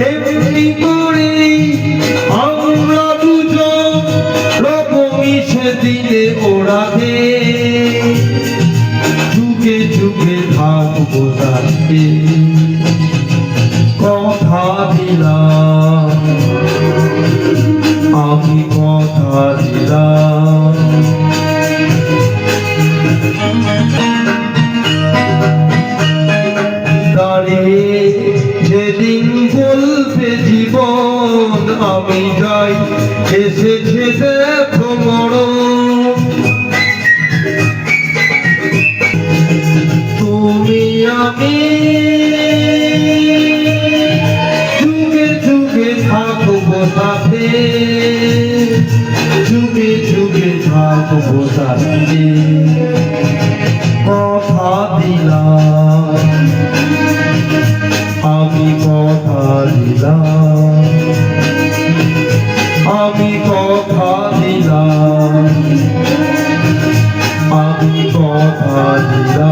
এমনি করে আমরা দুজন রকমই সেদিনে ওড়াতে যুগে যুগে থাকবো সাথে কথা দিলাম আমি কথা দিলাম দাঁড়িয়ে যেদিন বলবে জীবন আমি যাই এসেছে দেখো মরণ তুমি আমি যুগে যুগে থাকবো সাথে যুগে যুগে থাকবো সাথে কথা দিলাম আমি কথা দিলাম আমি কথা দিলাম আমি কথা দিলাম।